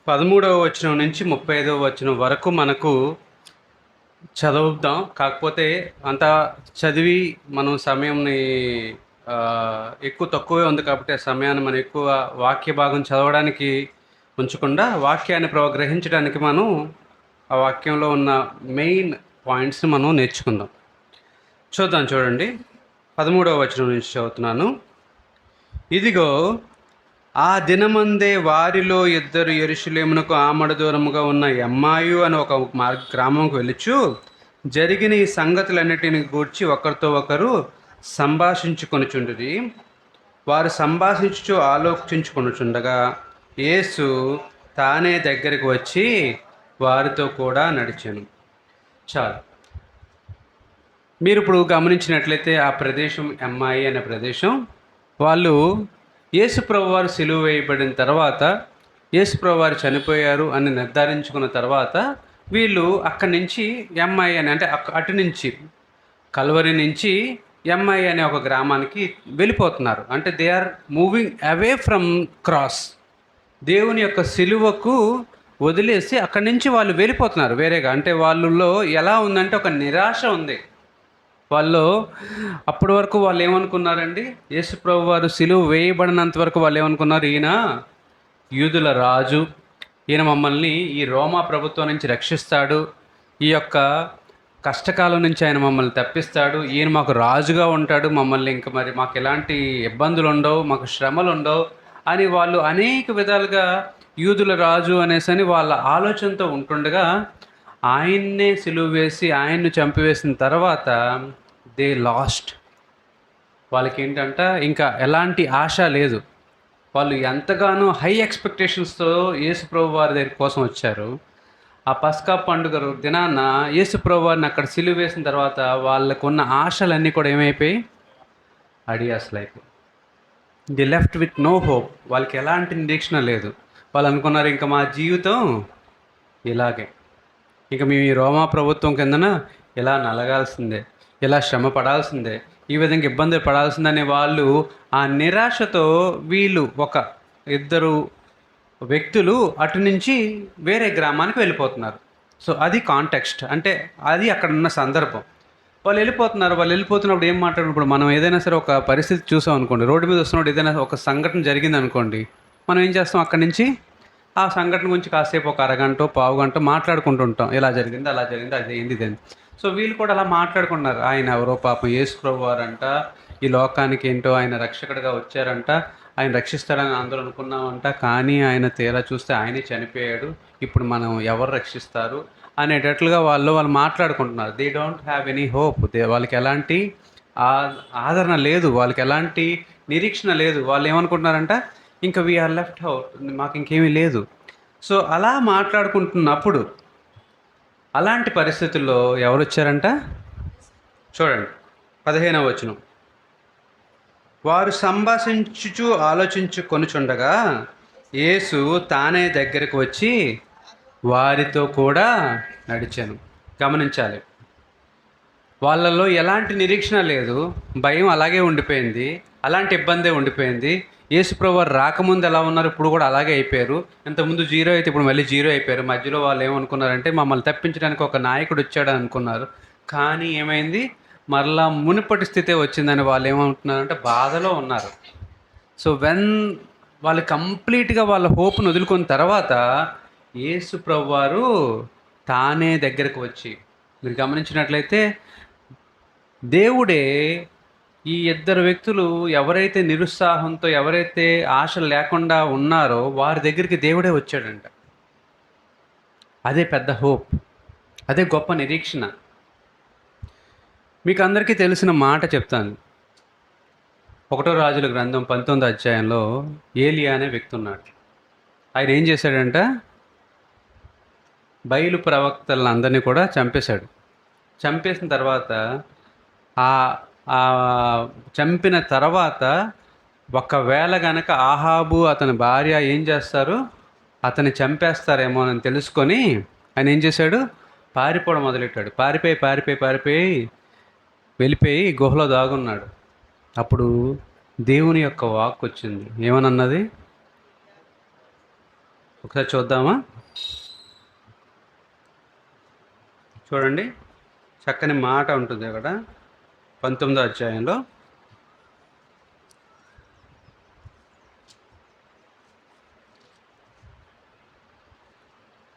13వ వచనం నుంచి 35వ వచనం వరకు మనకు చదువుదాం. కాకపోతే అంత చదివి మనం సమయంని ఎక్కువ తక్కువే ఉంది కాబట్టి ఆ సమయాన్ని మనం ఎక్కువ వాక్య భాగం చదవడానికి ఉంచకుండా వాక్యాన్ని గ్రహించడానికి మనం ఆ వాక్యంలో ఉన్న మెయిన్ పాయింట్స్ని మనం నేర్చుకుందాం. చూద్దాం, చూడండి. 13వ వచనం నుంచి చదువుతున్నాను. ఇదిగో, ఆ దినమందే వారిలో ఇద్దరు యెరూషలేమునకు ఆమడ దూరముగా ఉన్న ఎమ్మాయు అని ఒక గ్రామంకు వెళ్ళుచు జరిగిన ఈ సంగతులన్నిటిని గూర్చి ఒకరితో ఒకరు సంభాషించుకొనుచుండిరి. వారు సంభాషించుచు ఆలోచించుకొనుచుండగా యేసు తానే దగ్గరికి వచ్చి వారితో కూడా నడిచాను. చాలు. మీరు ఇప్పుడు గమనించినట్లయితే ఆ ప్రదేశం ఎమ్మాయి అనే ప్రదేశం. వాళ్ళు యేసుప్రభు వారు సిలువ వేయబడిన తర్వాత, యేసుప్రభు వారు చనిపోయారు అని నిర్ధారించుకున్న తర్వాత వీళ్ళు అక్కడి నుంచి ఎమ్మాయి అని, అంటే అటు నుంచి కల్వరి నుంచి ఎమ్మాయి అనే ఒక గ్రామానికి వెళ్ళిపోతున్నారు. అంటే they are moving away from cross. దేవుని యొక్క సిలువకు వదిలేసి అక్కడి నుంచి వాళ్ళు వెళ్ళిపోతున్నారు వేరేగా. అంటే వాళ్ళలో ఎలా ఉందంటే ఒక నిరాశ ఉంది. వాళ్ళు అప్పటి వరకు వాళ్ళు ఏమనుకున్నారండి, యేసుప్రభు వారు సిలువ వేయబడినంత వరకు వాళ్ళు ఏమనుకున్నారు, ఈయన యూదుల రాజు, ఈయన మమ్మల్ని ఈ రోమా ప్రభుత్వం నుంచి రక్షిస్తాడు, ఈ యొక్క కష్టకాలం నుంచి ఆయన మమ్మల్ని తప్పిస్తాడు, ఈయన మాకు రాజుగా ఉంటాడు, మమ్మల్ని ఇంకా మరి మాకు ఎలాంటి ఇబ్బందులు ఉండవు, మాకు శ్రమలు ఉండవు అని వాళ్ళు అనేక విధాలుగా యూదుల రాజు అనేసని వాళ్ళ ఆలోచనతో ఉంటుండగా ఆయన్నే సిలువ వేసి ఆయన్ను చంపివేసిన తర్వాత దే లాస్ట్. వాళ్ళకి ఏంటంట ఇంకా ఎలాంటి ఆశ లేదు. వాళ్ళు ఎంతగానో హై ఎక్స్పెక్టేషన్స్తో యేసుప్రభు వారి దగ్గర కోసం వచ్చారు. ఆ పస్కా పండుగ దినాన యేసుప్రభు వారిని అక్కడ సిలువ వేసిన తర్వాత వాళ్ళకున్న ఆశలన్నీ కూడా ఏమైపోయి అడియాసలైపోయి. They left with no hope. వాళ్ళకి ఎలాంటి నిరీక్షణ లేదు. వాళ్ళు అనుకున్నారు ఇంకా మా జీవితం ఇలాగే, ఇక మేము ఈ రోమా ప్రభుత్వం కిందన ఇలా నలగాల్సిందే, ఇలా శ్రమ పడాల్సిందే, ఈ విధంగా ఇబ్బందులు పడాల్సిందనే వాళ్ళు ఆ నిరాశతో వీళ్ళు ఒక ఇద్దరు వ్యక్తులు అటు నుంచి వేరే గ్రామానికి వెళ్ళిపోతున్నారు. సో అది కాంటెక్స్ట్, అంటే అది అక్కడ ఉన్న సందర్భం. వాళ్ళు వెళ్ళిపోతున్నప్పుడు ఏం మాట్లాడినప్పుడు మనం ఏదైనా సరే ఒక పరిస్థితి చూసాం అనుకోండి, రోడ్డు మీద వస్తున్నప్పుడు ఏదైనా ఒక సంఘటన జరిగింది అనుకోండి, మనం ఏం చేస్తాం, అక్కడి నుంచి ఆ సంఘటన గురించి కాసేపు ఒక అరగంట పావుగంట మాట్లాడుకుంటూ ఉంటాం. ఇలా జరిగింది, అలా జరిగింది, అది ఏంది ఇదని. సో వీళ్ళు కూడా అలా మాట్లాడుకున్నారు. ఆయన ఎవరో పాపం యేసుప్రభు వారంట, ఈ లోకానికి ఏంటో ఆయన రక్షకుడిగా వచ్చారంట, ఆయన రక్షిస్తాడని అందరూ అనుకున్నామంట, కానీ ఆయన తీరా చూస్తే ఆయనే చనిపోయాడు, ఇప్పుడు మనం ఎవరు రక్షిస్తారు అనేటట్లుగా వాళ్ళు మాట్లాడుకుంటున్నారు. They don't have any hope. వాళ్ళకి ఎలాంటి ఆదరణ లేదు, వాళ్ళకి ఎలాంటి నిరీక్షణ లేదు. వాళ్ళు ఏమనుకుంటున్నారంట, ఇంకా వీఆర్ లెఫ్ట్ అవుట్, మాకు ఇంకేమీ లేదు. సో అలా మాట్లాడుకుంటున్నప్పుడు అలాంటి పరిస్థితుల్లో ఎవరు వచ్చారంట, చూడండి 15వ వచనం. వారు సంభాషించుచు ఆలోచించుకొనుచుండగా యేసు తానే దగ్గరకు వచ్చి వారితో కూడా నడిచాను. గమనించాలి, వాళ్ళలో ఎలాంటి నిరీక్షణ లేదు, భయం అలాగే ఉండిపోయింది, అలాంటి ఇబ్బందే ఉండిపోయింది. యేసుప్రభు వారు రాకముందు ఎలా ఉన్నారు, ఇప్పుడు కూడా అలాగే అయిపోయారు. ఇంతకుముందు జీరో అయితే ఇప్పుడు మళ్ళీ జీరో అయిపోయారు. మధ్యలో వాళ్ళు ఏమనుకున్నారంటే మమ్మల్ని తప్పించడానికి ఒక నాయకుడు వచ్చాడని అనుకున్నారు. కానీ ఏమైంది, మరలా మునుపటి స్థితే వచ్చిందని వాళ్ళు ఏమంటున్నారంటే బాధలో ఉన్నారు. సో వాళ్ళు కంప్లీట్గా వాళ్ళ హోప్ను వదులుకున్న తర్వాత యేసుప్రభు వారు తానే దగ్గరకు వచ్చి, మీరు గమనించినట్లయితే దేవుడే ఈ ఇద్దరు వ్యక్తులు ఎవరైతే నిరుత్సాహంతో, ఎవరైతే ఆశ లేకుండా ఉన్నారో వారి దగ్గరికి దేవుడే వచ్చాడంట. అదే పెద్ద హోప్, అదే గొప్ప నిరీక్షణ. మీకు అందరికీ తెలిసిన మాట చెప్తాను. 1 రాజుల గ్రంథం 19వ అధ్యాయంలో ఏలియా అనే వ్యక్తి ఉన్నాడు. ఆయన ఏం చేశాడంట, బయలు ప్రవక్తలందరినీ కూడా చంపేశాడు. చంపేసిన తర్వాత చంపిన తర్వాత ఒకవేళ గనక ఆహాబు అతని భార్య ఏం చేస్తారు, అతన్ని చంపేస్తారేమో అని తెలుసుకొని ఆయన ఏం చేశాడు, పారిపోవడం మొదలెట్టాడు. పారిపోయి వెళ్ళిపోయి గుహలో దాగున్నాడు. అప్పుడు దేవుని యొక్క వాక్ వచ్చింది. ఏమనన్నది, ఒకసారి చూద్దామా? చూడండి, చక్కని మాట ఉంటుంది అక్కడ 19వ అధ్యాయంలో.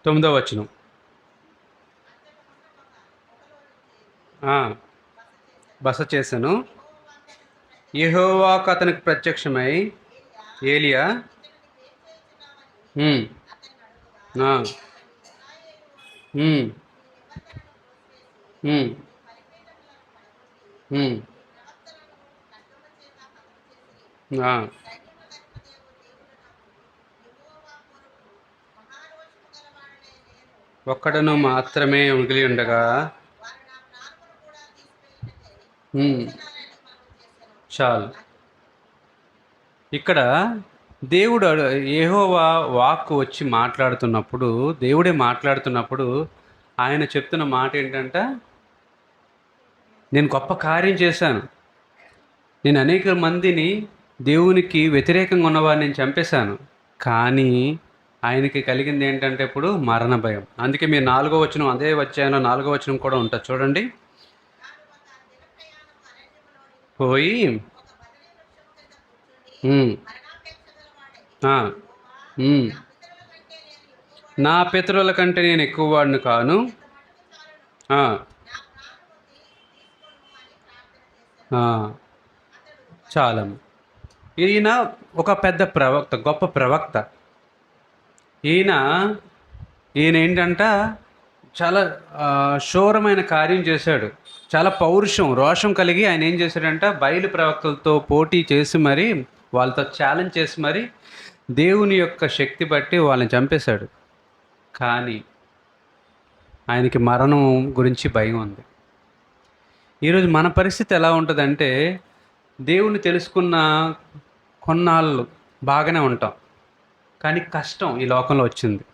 9వ వచనం. బస చేశాను. యెహోవాకు అతనికి ప్రత్యక్షమై, ఏలియా ఉమ్, ఆ, ఉమ్, ఉమ్, ఉమ్, ఆ, ఒక్కడను మాత్రమే మిగిలి ఉండగా ఉమ్, చాలు. ఇక్కడ దేవుడు యెహోవా వాక్కు వచ్చి మాట్లాడుతున్నప్పుడు, దేవుడే మాట్లాడుతున్నప్పుడు ఆయన చెప్తున్న మాట ఏంటంట, నేను గొప్ప కార్యం చేశాను. నేను అనేక మందిని దేవునికి వ్యతిరేకంగా ఉన్నవారిని నేను చంపేశాను. కానీ ఆయనకి కలిగింది ఏంటంటే ఇప్పుడు మరణ భయం. అందుకే మీరు 4వ వచనం, అదే అధ్యాయంలో 4వ వచనం కూడా ఉంటుంది చూడండి. పోయి ఉమ్, ఆ, ఉమ్, నా పితరుల కంటే నేను ఎక్కువ వాడిని కాను. ఆ, ఆ, చాలము. ఈయన ఒక పెద్ద ప్రవక్త, గొప్ప ప్రవక్త. ఈయన ఈయన ఏంటంట, చాలా శూరమైన కార్యం చేశాడు. చాలా పౌరుషం, రోషం కలిగి ఆయన ఏం చేశాడంట, బయలు ప్రవక్తలతో పోటీ చేసి మరి, వాళ్ళతో ఛాలెంజ్ చేసి మరి దేవుని యొక్క శక్తి బట్టి వాళ్ళని చంపేశాడు. కానీ ఆయనకి మరణం గురించి భయం ఉంది. ఈరోజు మన పరిస్థితి ఎలా ఉంటుందంటే, దేవుణ్ణి తెలుసుకున్న కొన్నాళ్ళు బాగానే ఉంటాం, కానీ కష్టం ఈ లోకంలో వచ్చింది,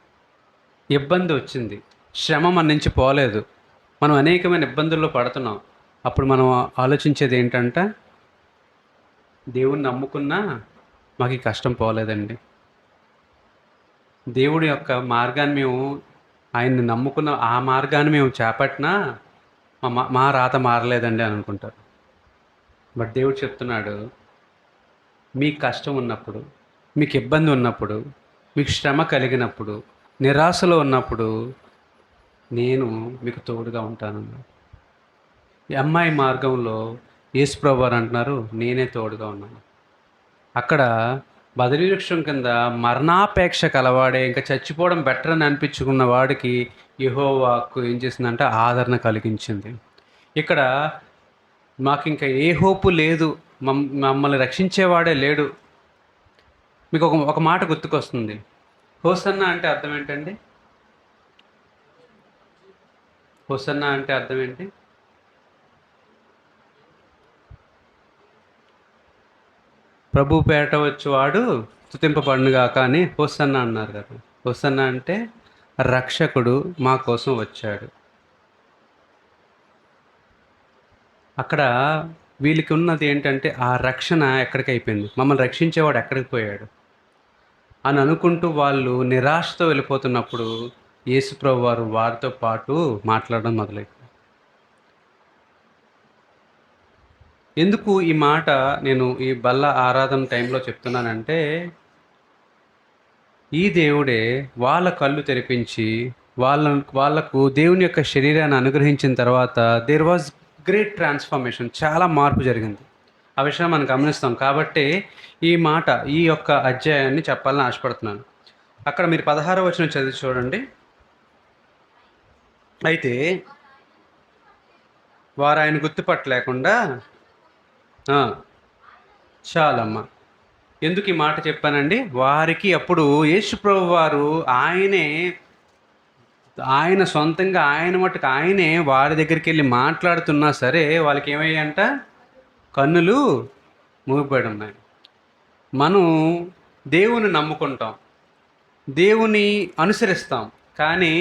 ఇబ్బంది వచ్చింది, శ్రమ మన నుంచి పోలేదు, మనం అనేకమైన ఇబ్బందుల్లో పడుతున్నాం. అప్పుడు మనం ఆలోచించేది ఏంటంటే, దేవుణ్ణి నమ్ముకున్నా మాకు ఈ కష్టం పోలేదండి. దేవుడి యొక్క మార్గాన్ని మేము, ఆయన్ని నమ్ముకున్న ఆ మార్గాన్ని మేము చేపట్టినా మా రాత మారలేదండి అని అనుకుంటారు. బట్ దేవుడు చెప్తున్నాడు, మీకు కష్టం ఉన్నప్పుడు, మీకు ఇబ్బంది ఉన్నప్పుడు, మీకు శ్రమ కలిగినప్పుడు, నిరాశలో ఉన్నప్పుడు నేను మీకు తోడుగా ఉంటాను. ఈ అమ్మాయి మార్గంలో యేసుప్రభు వారు అంటున్నారు, నేనే తోడుగా ఉన్నాను. అక్కడ బదరీ వృక్షం కింద మరణాపేక్ష కలవాడే, ఇంకా చచ్చిపోవడం బెటర్ అని అనిపించుకున్న వాడికి యెహోవాకు ఏం చేసిందంటే ఆదరణ కలిగించింది. ఇక్కడ మాకు ఇంకా ఏ హోపు లేదు, మమ్మల్ని రక్షించేవాడే లేడు. మీకు ఒక ఒక మాట గుర్తుకొస్తుంది. హోసన్నా అంటే అర్థం ఏంటండి? హోసన్నా అంటే అర్థం ఏంటి? ప్రభు పేట వచ్చేవాడు స్తుతింపబడునుగా కానీ హోసన్నా అన్నారు కదా. హోసన్నా అంటే రక్షకుడు మా కోసం వచ్చాడు. అక్కడ వీళ్ళకి ఉన్నది ఏంటంటే, ఆ రక్షణ ఎక్కడికి అయిపోయింది, మమ్మల్ని రక్షించేవాడు ఎక్కడికి పోయాడు అని అనుకుంటూ వాళ్ళు నిరాశతో వెళ్ళిపోతున్నప్పుడు యేసుప్రభు వారు వారితో పాటు మాట్లాడడం మొదలైంది. ఎందుకు ఈ మాట నేను ఈ బల్ల ఆరాధన టైంలో చెప్తున్నానంటే, ఈ దేవుడే వాళ్ళ కళ్ళు తెరిపించి వాళ్ళకు దేవుని యొక్క శరీరాన్ని అనుగ్రహించిన తర్వాత దేర్ వాజ్ గ్రేట్ ట్రాన్స్ఫర్మేషన్, చాలా మార్పు జరిగింది. ఆ విషయం మనం గమనిస్తాం. కాబట్టి ఈ మాట, ఈ యొక్క అధ్యాయాన్ని చెప్పాలని ఆశపడుతున్నాను. అక్కడ మీరు 16వ వచనం చదివి చూడండి. అయితే వారు ఆయన గుర్తుపట్టలేకుండా చాలమ్మా. ఎందుకు ఈ మాట చెప్పానండి, వారికి అప్పుడు యేసుప్రభు వారు ఆయన సొంతంగా ఆయన మట్టుకు ఆయనే వారి దగ్గరికి వెళ్ళి మాట్లాడుతున్నా సరే వాళ్ళకి ఏమయ్యంట, కన్నులు మూగిపోయి ఉన్నాయి. మనం దేవుని నమ్ముకుంటాం, దేవుని అనుసరిస్తాం, కానీ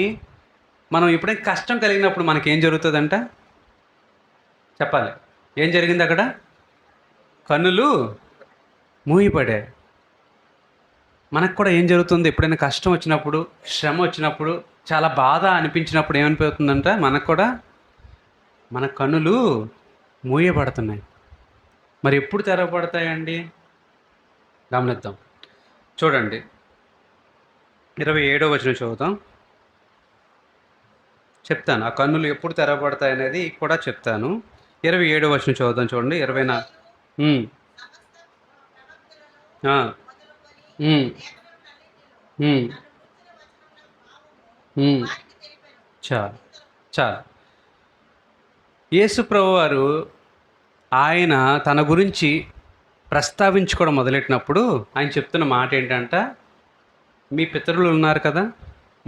మనం ఎప్పుడైనా కష్టం కలిగినప్పుడు మనకేం జరుగుతుందంట చెప్పాలి. ఏం జరిగింది అక్కడ? కన్నులు మూగిపడాయి. మనకు కూడా ఏం జరుగుతుంది, ఎప్పుడైనా కష్టం వచ్చినప్పుడు, శ్రమ వచ్చినప్పుడు, చాలా బాధ అనిపించినప్పుడు ఏమనిపోతుందంట, మనకు కూడా మన కన్నులు మూయబడుతున్నాయి. మరి ఎప్పుడు తెరవబడతాయండి? గమనిద్దాం. చూడండి, 27వ వచనం చదువుతాం. చెప్తాను ఆ కన్నులు ఎప్పుడు తెరవబడతాయి అనేది కూడా చెప్తాను. 27వ వచనం చదువుతాం చూడండి. 24. ఉమ్, ఆ, ఉమ్, ఉమ్, ఉమ్. చాలు, చాలు. యేసు ప్రభువారు ఆయన తన గురించి ప్రస్తావించుకోవడం మొదలెట్టినప్పుడు ఆయన చెప్తున్న మాట ఏంటంట, మీ పితరులు ఉన్నారు కదా,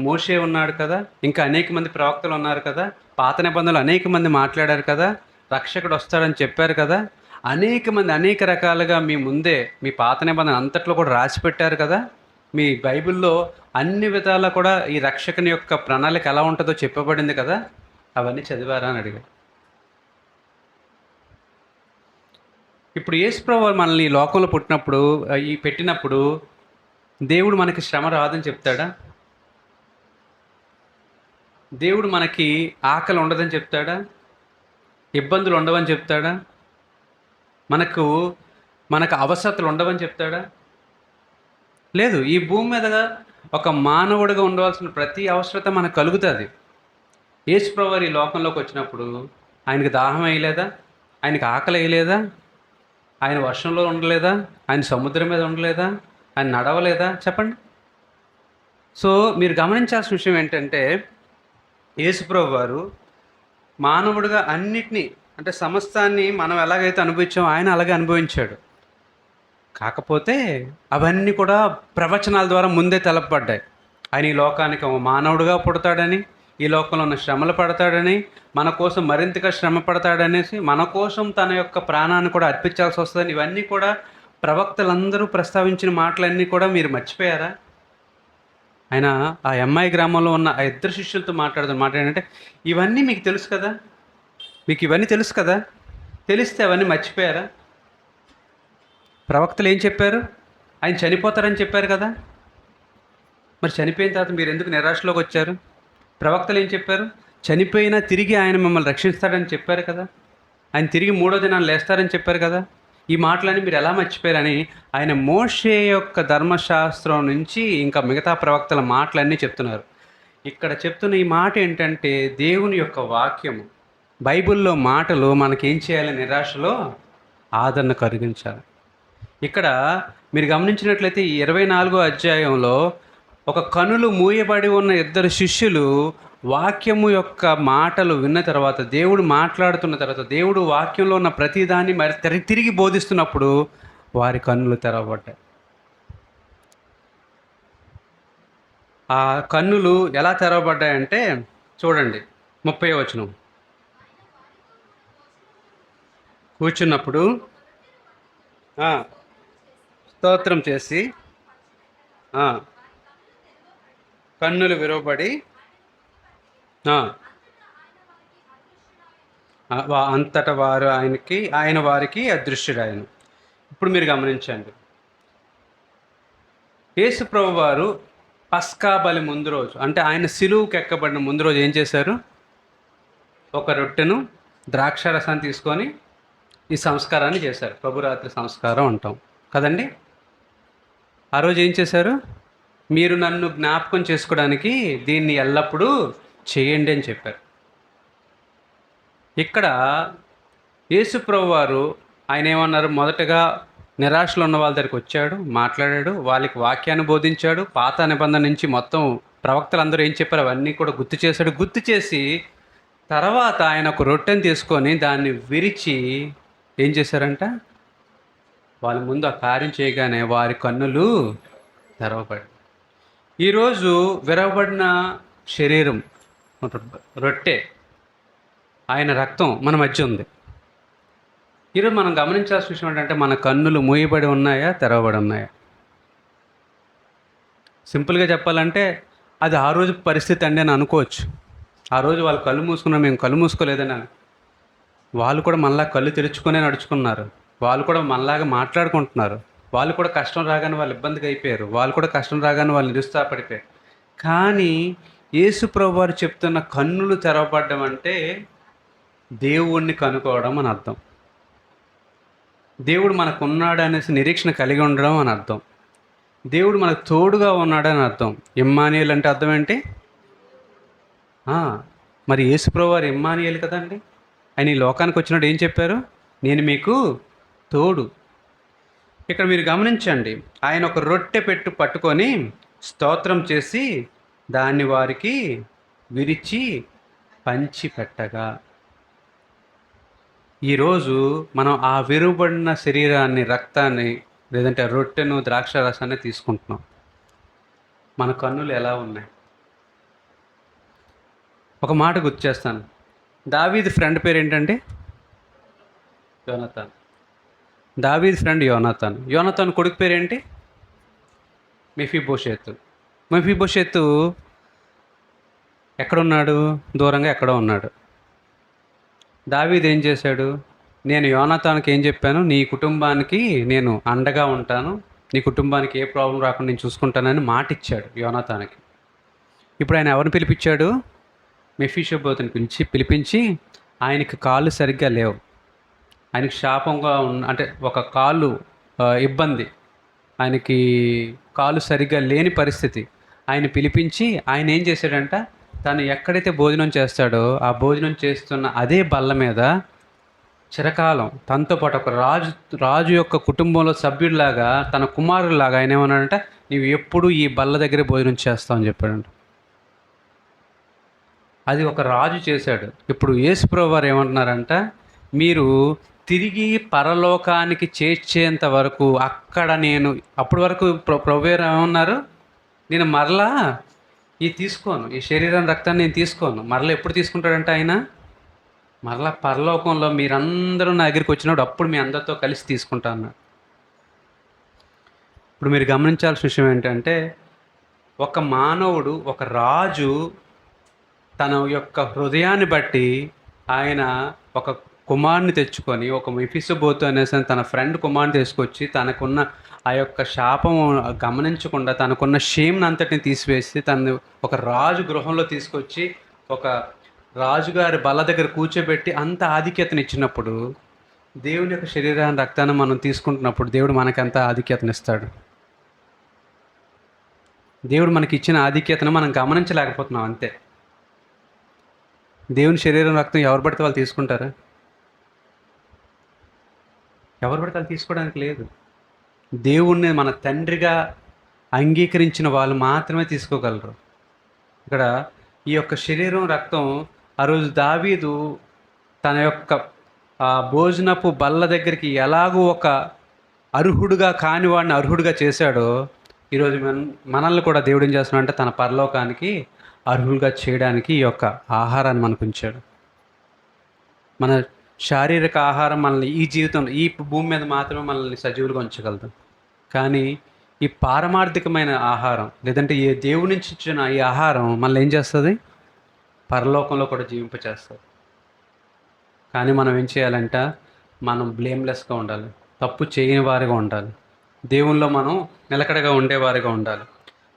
మోషే ఉన్నాడు కదా, ఇంకా అనేక మంది ప్రవక్తలు ఉన్నారు కదా, పాత నిబంధనలు అనేక మంది మాట్లాడారు కదా, రక్షకుడు వస్తాడని చెప్పారు కదా, అనేక మంది అనేక రకాలుగా మీ ముందే మీ పాత నిబంధన అంతట్లో కూడా రాసి పెట్టారు కదా, మీ బైబిల్లో అన్ని విధాలా కూడా ఈ రక్షకుని యొక్క ప్రణాళిక ఎలా ఉంటుందో చెప్పబడింది కదా, అవన్నీ చదివారా అని అడిగాడు. ఇప్పుడు యేసుప్రభు వారు మనల్ని ఈ లోకంలో పుట్టినప్పుడు, ఈ పెట్టినప్పుడు దేవుడు మనకి శ్రమ రాదని చెప్తాడా? దేవుడు మనకి ఆకలి ఉండదని చెప్తాడా? ఇబ్బందులు ఉండవని చెప్తాడా? మనకు మనకు అవసరతలు ఉండవని చెప్తాడా? లేదు. ఈ భూమి మీద ఒక మానవుడిగా ఉండవలసిన ప్రతి అవసరత మనకు కలుగుతుంది. యేసుప్రభు వారు ఈ లోకంలోకి వచ్చినప్పుడు ఆయనకి దాహం వేయలేదా? ఆయనకి ఆకలి వేయలేదా? ఆయన వర్షంలో ఉండలేదా? ఆయన సముద్రం మీద ఉండలేదా? ఆయన నడవలేదా? చెప్పండి. సో మీరు గమనించాల్సిన విషయం ఏంటంటే, యేసుప్రభు వారు మానవుడిగా అన్నిటినీ, అంటే సమస్తాన్ని మనం ఎలాగైతే అనుభవించామో ఆయన అలాగే అనుభవించాడు. కాకపోతే అవన్నీ కూడా ప్రవచనాల ద్వారా ముందే తెలపబడ్డాయి. ఆయన ఈ లోకానికి ఒక మానవుడిగా పుడతాడని, ఈ లోకంలో ఉన్న శ్రమలు పడతాడని, మన కోసం మరింతగా శ్రమ పడతాడనేసి, మన కోసం తన యొక్క ప్రాణాన్ని కూడా అర్పించాల్సి వస్తుందని, ఇవన్నీ కూడా ప్రవక్తలందరూ ప్రస్తావించిన మాటలన్నీ కూడా మీరు మర్చిపోయారా? ఆయన ఆ అమ్మాయి గ్రామంలో ఉన్న ఆ ఇద్దరు శిష్యులతో మాట్లాడుతున్న మాట ఏంటంటే, ఇవన్నీ మీకు తెలుసు కదా, మీకు ఇవన్నీ తెలుసు కదా, తెలిస్తే అవన్నీ మర్చిపోయారా? ప్రవక్తలు ఏం చెప్పారు? ఆయన చనిపోతారని చెప్పారు కదా, మరి చనిపోయిన తర్వాత మీరు ఎందుకు నిరాశలోకి వచ్చారు? ప్రవక్తలు ఏం చెప్పారు? చనిపోయినా తిరిగి ఆయన మిమ్మల్ని రక్షిస్తాడని చెప్పారు కదా, ఆయన తిరిగి 3వ దినాన్ని లేస్తారని చెప్పారు కదా, ఈ మాటలన్నీ మీరు ఎలా మర్చిపోయారని ఆయన మోషే యొక్క ధర్మశాస్త్రం నుంచి ఇంకా మిగతా ప్రవక్తల మాటలన్నీ చెప్తున్నారు. ఇక్కడ చెప్తున్న ఈ మాట ఏంటంటే, దేవుని యొక్క వాక్యము, బైబిల్లో మాటలు మనకేం చేయాలి? నిరాశలో ఆదరణ కలిగించాలి. ఇక్కడ మీరు గమనించినట్లయితే ఈ 24వ అధ్యాయంలో ఒక కనులు మూయబడి ఉన్న ఇద్దరు శిష్యులు వాక్యము యొక్క మాటలు విన్న తర్వాత, దేవుడు మాట్లాడుతున్న తర్వాత, దేవుడు వాక్యంలో ఉన్న ప్రతిదాన్ని మరి తిరిగి బోధిస్తున్నప్పుడు వారి కన్నులు తెరవబడ్డాయి. ఆ కన్నులు ఎలా తెరవబడ్డాయంటే చూడండి, 30వ వచనం. కూర్చున్నప్పుడు స్తోత్రం చేసి కన్నులు విరవబడి అంతటా ఆయన వారికి అదృశ్యుడాయను. ఇప్పుడు మీరు గమనించండి, యేసు ప్రభు వారు పస్కా బలి ముందు రోజు, అంటే ఆయన సిలువుకి ఎక్కబడిన ముందు రోజు ఏం చేశారు? ఒక రొట్టెను ద్రాక్షారసాన్ని తీసుకొని ఈ సంస్కారాన్ని చేశారు. ప్రభురాత్రి సంస్కారం అంటాం కదండి. ఆ రోజు ఏం చేశారు? మీరు నన్ను జ్ఞాపకం చేసుకోవడానికి దీన్ని ఎల్లప్పుడూ చేయండి అని చెప్పారు. ఇక్కడ యేసు ప్రభు వారు ఆయన ఏమన్నారు? మొదటగా నిరాశలో ఉన్న వాళ్ళ దగ్గరికి వచ్చాడు, మాట్లాడాడు, వాళ్ళకి వాక్యాన్ని బోధించాడు. పాత నిబంధన నుంచి మొత్తం ప్రవక్తలందరూ ఏం చెప్పారు అవన్నీ కూడా గుర్తు చేశాడు. గుర్తు చేసి తర్వాత ఆయన ఒక రొట్టెని తీసుకొని దాన్ని విరిచి ఏం చేశారంట? వాళ్ళ ముందు ఆ కార్యం చేయగానే వారి కన్నులు తెరవబడి, ఈరోజు విరవబడిన శరీరం, రొట్టె, ఆయన రక్తం మన మధ్య ఉంది. ఈరోజు మనం గమనించాల్సిన విషయం ఏంటంటే, మన కన్నులు మూయబడి ఉన్నాయా, తెరవబడి ఉన్నాయా? సింపుల్గా చెప్పాలంటే అది ఆ రోజు పరిస్థితి అండి అని అనుకోవచ్చు. ఆ రోజు వాళ్ళు కళ్ళు మూసుకున్నా, మేము కళ్ళు మూసుకోలేదని. వాళ్ళు కూడా మనలా కళ్ళు తెరుచుకునే నడుచుకున్నారు, వాళ్ళు కూడా మనలాగా మాట్లాడుకుంటున్నారు. వాళ్ళు కూడా కష్టం రాగానే వాళ్ళు ఇబ్బందికి అయిపోయారు. వాళ్ళు కూడా కష్టం రాగానే వాళ్ళు నిరుత్సాహపడిపోయారు. కానీ యేసు ప్రభువారు చెప్తున్న కన్నులు తెరవబడ్డం అంటే దేవుణ్ణి కనుక్కోవడం అని అర్థం. దేవుడు మనకున్నాడు అనేసి నిరీక్షణ కలిగి ఉండడం అని అర్థం. దేవుడు మనకు తోడుగా ఉన్నాడని అర్థం. ఇమ్మానుయేల్ అంటే అర్థం ఏంటి? మరి యేసు ప్రభువారు ఇమ్మానుయేల్ కదండి. ఆయన ఈ లోకానికి వచ్చినప్పుడు ఏం చెప్పారు? నేను మీకు తోడు. ఇక్కడ మీరు గమనించండి, ఆయన ఒక రొట్టె పట్టుకొని స్తోత్రం చేసి దాన్ని వారికి విరిచి పంచి పెట్టగా, ఈరోజు మనం ఆ విరుబడిన శరీరాన్ని, రక్తాన్ని, లేదంటే రొట్టెను, ద్రాక్ష రసాన్ని తీసుకుంటున్నాం. మన కన్నులు ఎలా ఉన్నాయి? ఒక మాట గుర్తు చేస్తాను. దావీదు ఫ్రెండ్ పేరు ఏంటంటే యోనాతాన్. దావీదు ఫ్రెండ్ యోనాతాన్. యోనాతాన్ కొడుకు పేరేంటి? మెఫీబోషెతు. మెఫీబోషెతు ఎక్కడున్నాడు? దూరంగా ఎక్కడో ఉన్నాడు. దావీదు ఏం చేశాడు? నేను యోనాతాన్కి ఏం చెప్పాను? నీ కుటుంబానికి నేను అండగా ఉంటాను, నీ కుటుంబానికి ఏ ప్రాబ్లం రాకుండా నేను చూసుకుంటానని మాట ఇచ్చాడు యోనాతాన్కి. ఇప్పుడు ఆయన ఎవరిని పిలిపించాడు? మెఫీషోబోతుని పిలిపించి ఆయనకి కాళ్ళు సరిగ్గా లేవు, ఆయనకి శాపంగా అంటే ఒక కాళ్ళు ఇబ్బంది, ఆయనకి కాలు సరిగ్గా లేని పరిస్థితి. ఆయన పిలిపించి ఆయన ఏం చేశాడంట, తను ఎక్కడైతే భోజనం చేస్తాడో ఆ భోజనం చేస్తున్న అదే బల్ల మీద చిరకాలం తనతో పాటు ఒక రాజు యొక్క కుటుంబంలో సభ్యుడిలాగా, తన కుమారుడిలాగా ఆయన ఏమన్నాడంట, నీవు ఎప్పుడు ఈ బల్ల దగ్గరే భోజనం చేస్తావు అని చెప్పాడంట. అది ఒక రాజు చేశాడు. ఇప్పుడు యేసుప్రభువు వారు ఏమంటున్నారంట, మీరు తిరిగి పరలోకానికి చేర్చేంత వరకు అక్కడ నేను, అప్పటి వరకు ప్రభువు ఏమన్నారు, నేను మరలా తీసుకోను, ఈ శరీరం రక్తాన్ని నేను తీసుకోను. మరలా ఎప్పుడు తీసుకుంటాడంటే ఆయన, మరలా పరలోకంలో మీరందరూ నా దగ్గరికి వచ్చినప్పుడు అప్పుడు మీ అందరితో కలిసి తీసుకుంటాను. ఇప్పుడు మీరు గమనించాల్సిన విషయం ఏంటంటే, ఒక మానవుడు, ఒక రాజు తన యొక్క హృదయాన్ని బట్టి ఆయన ఒక కుమారుని తెచ్చుకొని, ఒక మెఫీబోషెతు అనేసి తన ఫ్రెండ్ కుమారుని తీసుకొచ్చి తనకున్న ఆ యొక్క శాపం గమనించకుండా తనకున్న షేమ్ని అంతటిని తీసివేసి తను ఒక రాజు గృహంలో తీసుకొచ్చి ఒక రాజుగారి బల్ల దగ్గర కూర్చోబెట్టి అంత ఆధిక్యతనిచ్చినప్పుడు, దేవుని యొక్క శరీరాన్ని, రక్తాన్ని మనం తీసుకుంటున్నప్పుడు దేవుడు మనకంత ఆధిక్యతనిస్తాడు. దేవుడు మనకి ఇచ్చిన ఆధిక్యతను మనం గమనించలేకపోతున్నాం అంతే. దేవుని శరీరం, రక్తం ఎవరు పడితే వాళ్ళు తీసుకుంటారా? ఎవరు పడితే వాళ్ళు తీసుకోవడానికి లేదు. దేవుణ్ణి మన తండ్రిగా అంగీకరించిన వాళ్ళు మాత్రమే తీసుకోగలరు. ఇక్కడ ఈ యొక్క శరీరం, రక్తం ఆ రోజు దావీదు తన యొక్క భోజనపు బల్ల దగ్గరికి ఎలాగో ఒక అర్హుడుగా కాని వాడిని అర్హుడుగా చేశాడో, ఈరోజు మనల్ని కూడా దేవుడు ఏం చేస్తున్నాడంటే తన పరలోకానికి అర్హులుగా చేయడానికి ఈ యొక్క ఆహారాన్ని మనకు ఉంచాడు. మన శారీరక ఆహారం మనల్ని ఈ జీవితంలో, ఈ భూమి మీద మాత్రమే మనల్ని సజీవులుగా ఉంచగలదు. కానీ ఈ పారమార్థికమైన ఆహారం, లేదంటే ఏ దేవుడి నుంచి ఇచ్చిన ఈ ఆహారం మనల్ని ఏం చేస్తుంది? పరలోకంలో కూడా జీవింపచేస్తుంది. కానీ మనం ఏం చేయాలంట, మనం బ్లేమ్లెస్గా ఉండాలి, తప్పు చేయని వారిగా ఉండాలి, దేవుల్లో మనం నిలకడగా ఉండేవారిగా ఉండాలి.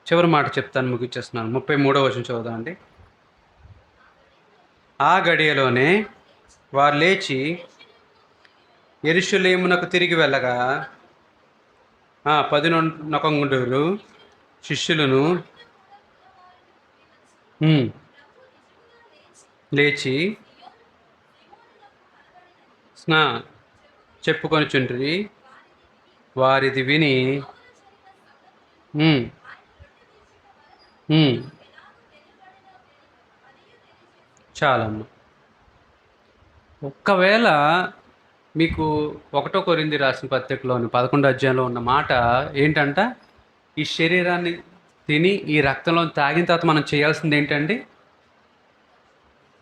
చివరి మాట చెప్తాను, ముగిచ్చేస్తున్నాను. 33వ వచనం చదువుదామండి. ఆ గడియలోనే వారు లేచి యెరూషలేమునకు తిరిగి వెళ్ళగా 11 శిష్యులను లేచి చెప్పుకొని చుండ్రి. వారిది విని చాలమ్మ. ఒక్కవేళ మీకు 1 కొరింథీ రాసిన పత్రికలోని 11వ అధ్యాయంలో ఉన్న మాట ఏంటంట, ఈ శరీరాన్ని తిని ఈ రక్తంలో తాగిన తర్వాత మనం చేయాల్సింది ఏంటండి?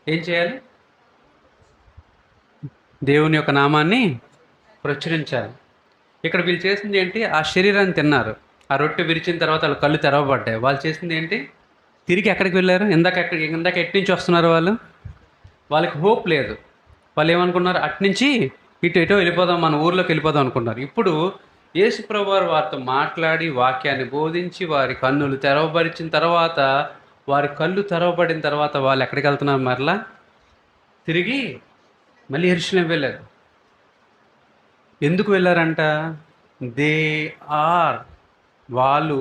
ఏం చేయాలి? దేవుని యొక్క నామాన్ని ప్రచురించాలి. ఇక్కడ వీళ్ళు చేసింది ఏంటి? ఆ శరీరాన్ని తిన్నారు, ఆ రొట్టె విరిచిన తర్వాత వాళ్ళు కళ్ళు తెరవబడ్డాయి. వాళ్ళు చేసింది ఏంటి? తిరిగి ఎక్కడికి వెళ్ళారు? ఇందాక ఎటు నుంచి వస్తున్నారు వాళ్ళు? వాళ్ళకి హోప్ లేదు. వాళ్ళు ఏమనుకున్నారు? అట్నుంచి ఎటో వెళ్ళిపోదాం, మన ఊర్లోకి వెళ్ళిపోదాం అనుకున్నారు. ఇప్పుడు యేసుప్రభు వారు వారితో మాట్లాడి వాక్యాన్ని బోధించి వారి కన్నులు తెరవబరిచిన తర్వాత, వారి కళ్ళు తెరవబడిన తర్వాత వాళ్ళు ఎక్కడికి వెళ్తున్నారు మరలా? తిరిగి మళ్ళీ యెరూషలేం వెళ్ళారు. ఎందుకు వెళ్ళారంట? దే ఆర్ వాళ్ళు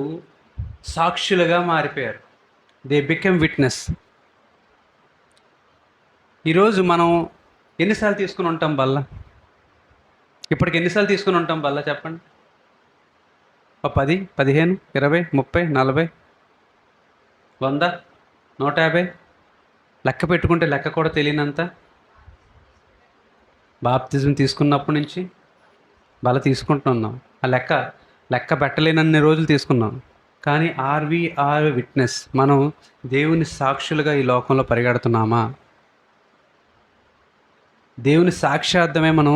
సాక్షులుగా మారిపోయారు. They become witness. ఈరోజు మనం ఎన్నిసార్లు తీసుకుని ఉంటాం బల్ల? ఇప్పటికి ఎన్నిసార్లు తీసుకుని ఉంటాం బల్ల చెప్పండి? 10, 15, 20, 30, 40, 100, 150 లెక్క పెట్టుకుంటే లెక్క కూడా తెలియనంత. బాప్తిజం తీసుకున్నప్పటి నుంచి బల తీసుకుంటున్నాం. ఆ లెక్క పెట్టలేనన్ని రోజులు తీసుకున్నాం. కానీ ఆర్ విట్నెస్, మనం దేవుని సాక్షులుగా ఈ లోకంలో పరిగెడుతున్నామా? దేవుని సాక్ష్యార్థమే మనం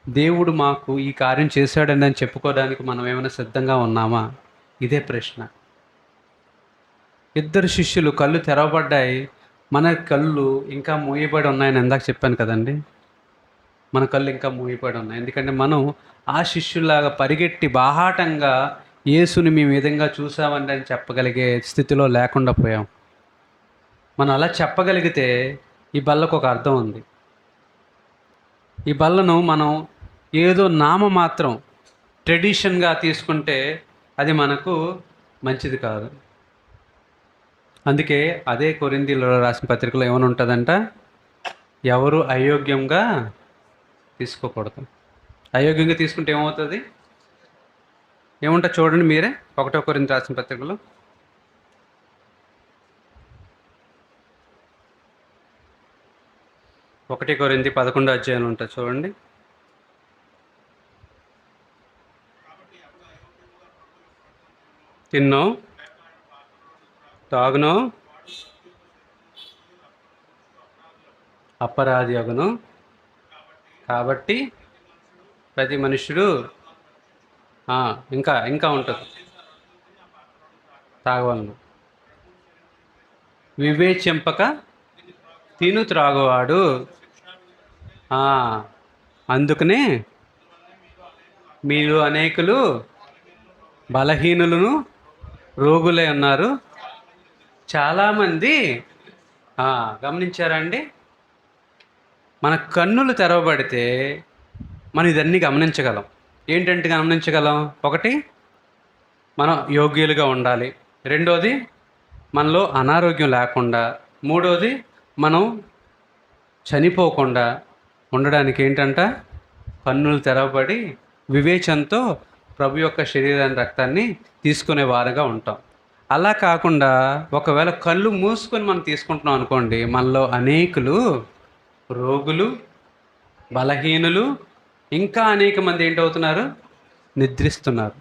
దేవుడు మాకు ఈ కార్యం చేశాడని అని చెప్పుకోవడానికి మనం ఏమైనా సిద్ధంగా ఉన్నామా? ఇదే ప్రశ్న. ఇద్దరు శిష్యులు కళ్ళు తెరవబడ్డాయి, మన కళ్ళు ఇంకా మూయబడి ఉన్నాయని ఇందాక చెప్పాను కదండి. మన కళ్ళు ఇంకా మూయబడి ఉన్నాయి. ఎందుకంటే మనం ఆ శిష్యుల్లాగా పరిగెట్టి బాహాటంగా యేసుని మేము విధంగా చూసామండి అని చెప్పగలిగే స్థితిలో లేకుండా పోయాం. మనం అలా చెప్పగలిగితే ఈ బల్లకు ఒక అర్థం ఉంది. ఈ బల్లను మనం ఏదో నామమాత్రం ట్రెడిషన్గా తీసుకుంటే అది మనకు మంచిది కాదు. అందుకే అదే కొరింథీయులలో రాసిన పత్రికలో ఏమని ఉంటుందంట? ఎవరు అయోగ్యంగా తీసుకోకూడదు. అయోగ్యంగా తీసుకుంటే ఏమవుతుంది? ఏముంటుంది చూడండి మీరే. 1 కొరింథీ రాసిన పత్రికలో 1 కొరింథీ 11వ అధ్యాయం ఉంటుంది చూడండి. తిన్నో తాగునో అపరాధి అగును, కాబట్టి ప్రతి మనుష్యుడు ఇంకా ఇంకా ఉంటుంది తాగవలను. వివేచింపక తిను త్రాగువాడు. అందుకనే మీరు అనేకులు బలహీనులను రోగులై ఉన్నారు. చాలామంది గమనించారా అండి? మన కన్నులు తెరవబడితే మనం ఇదన్నీ గమనించగలం. ఏంటంటే గమనించగలం? ఒకటి, మనం యోగ్యులుగా ఉండాలి. రెండోది, మనలో అనారోగ్యం లేకుండా. మూడోది, మనం చనిపోకుండా ఉండడానికి ఏంటంట? కన్నులు తెరవబడి వివేచనతో ప్రభు యొక్క శరీరాన్ని రక్తాన్ని తీసుకునే వారుగా ఉంటాం. అలా కాకుండా ఒకవేళ కళ్ళు మూసుకొని మనం తీసుకుంటున్నాం అనుకోండి, మనలో అనేకులు రోగులు, బలహీనులు, ఇంకా అనేక మంది ఏంటవుతున్నారు? నిద్రిస్తున్నారు.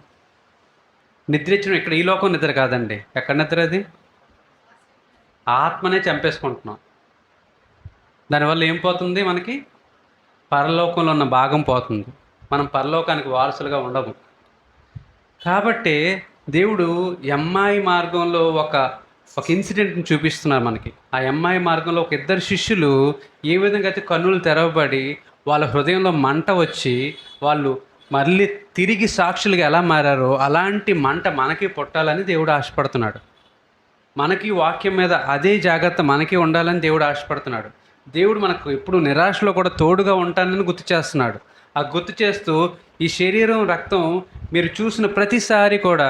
నిద్రించడం ఇక్కడ ఈ లోకం నిద్ర కాదండి. ఎక్కడ నిద్ర? అది ఆత్మనే చంపేసుకుంటున్నాం. దానివల్ల ఏం పోతుంది? మనకి పరలోకంలో ఉన్న భాగం పోతుంది. మనం పరలోకానికి వారసులుగా ఉండము. కాబట్టి దేవుడు ఎమ్మాయి మార్గంలో ఒక ఇన్సిడెంట్ని చూపిస్తున్నారు మనకి. ఆ ఎమ్మాయి మార్గంలో ఒక ఇద్దరు శిష్యులు ఏ విధంగా అయితే కన్నులు తెరవబడి వాళ్ళ హృదయంలో మంట వచ్చి వాళ్ళు మళ్ళీ తిరిగి సాక్షులుగా ఎలా మారారో అలాంటి మంట మనకి పుట్టాలని దేవుడు ఆశపడుతున్నాడు. మనకి వాక్యం మీద అదే జాగ్రత్త మనకి ఉండాలని దేవుడు ఆశపడుతున్నాడు. దేవుడు మనకు ఎప్పుడు నిరాశలో కూడా తోడుగా ఉంటానని గుర్తు చేస్తున్నాడు. ఆ గుర్తు చేస్తూ ఈ శరీరం రక్తం మీరు చూసిన ప్రతిసారి కూడా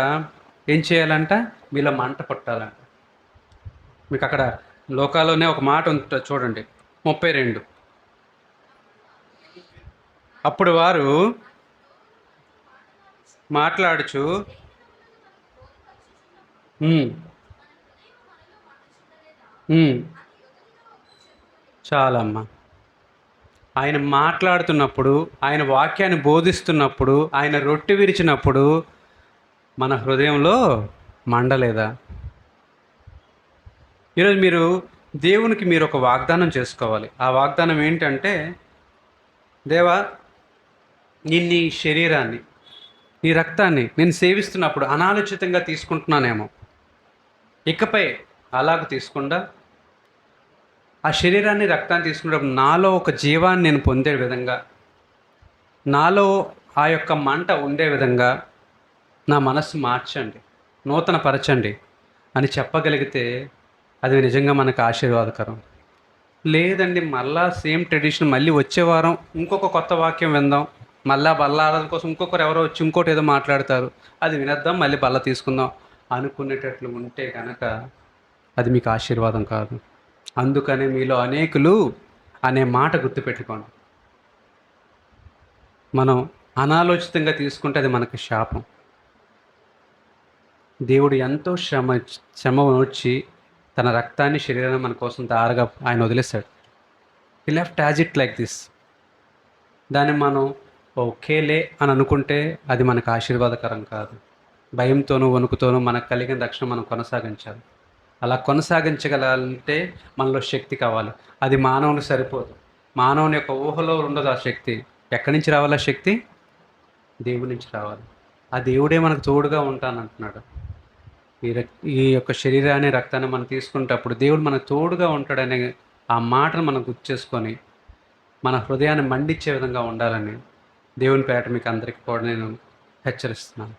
ఏం చేయాలంట? మీలో మంట పుట్టాలంట. మీకు అక్కడ లోకాలోనే ఒక మాట ఉంటుంది చూడండి, 32. అప్పుడు వారు మాట్లాడుచు చాలమ్మా. ఆయన మాట్లాడుతున్నప్పుడు, ఆయన వాక్యాన్ని బోధిస్తున్నప్పుడు, ఆయన రొట్టె విరిచినప్పుడు మన హృదయంలో మండలేదా? ఈరోజు దేవునికి మీరు ఒక వాగ్దానం చేసుకోవాలి. ఆ వాగ్దానం ఏంటంటే, దేవా, నీ శరీరాన్ని, నీ రక్తాన్ని నేను సేవిస్తున్నప్పుడు అనాలోచితంగా తీసుకుంటున్నానేమో, ఇకపై అలాగ తీసుకుండా ఆ శరీరాన్ని రక్తాన్ని తీసుకున్నప్పుడు నాలో ఒక జీవాన్ని నేను పొందే విధంగా, నాలో ఆ యొక్క మంట ఉండే విధంగా నా మనస్సు మార్చండి, నూతన పరచండి అని చెప్పగలిగితే అది నిజంగా మనకు ఆశీర్వాదకరం. లేదండి మళ్ళా సేమ్ ట్రెడిషన్, మళ్ళీ వచ్చే వారం ఇంకొక కొత్త వాక్యం విందాం, మళ్ళా బల్ల ఆరాధన కోసం ఇంకొకరు ఎవరో వచ్చి ఇంకోటి ఏదో మాట్లాడతారు, అది వినేద్దాం మళ్ళీ బల్ల తీసుకుందాం అనుకునేటట్లు ఉంటే కనుక అది మీకు ఆశీర్వాదం కాదు. అందుకనే మీలో అనేకులు అనే మాట గుర్తుపెట్టుకోండి. మనం అనాలోచితంగా తీసుకుంటే అది మనకు శాపం. దేవుడు ఎంతో శ్రమ వచ్చి తన రక్తాన్ని శరీరాన్ని మన కోసం దారగా ఆయన వదిలేశాడు. హి left as it like this. దాన్ని మనం ఓకేలే అని అనుకుంటే అది మనకు ఆశీర్వాదకరం కాదు. భయంతోనూ వణుకుతోనూ మనకు కలిగిన రక్షణ మనం కొనసాగించాలి. అలా కొనసాగించగలంటే మనలో శక్తి కావాలి. అది మానవునికి సరిపోదు. మానవుని యొక్క ఊహలో ఉండదు ఆ శక్తి. ఎక్కడి నుంచి రావాలి ఆ శక్తి? దేవుడి నుంచి రావాలి. ఆ దేవుడే మనకు తోడుగా ఉంటానంటున్నాడు. ఈ యొక్క శరీరాన్ని రక్తాన్ని మనం తీసుకునేటప్పుడు దేవుడు మనకు తోడుగా ఉంటాడనే ఆ మాటను మనం గుర్తు చేసుకొని మన హృదయాన్ని మండించే విధంగా ఉండాలని దేవుని పేరట మీకు అందరికీ కూడా నేను హెచ్చరిస్తున్నాను.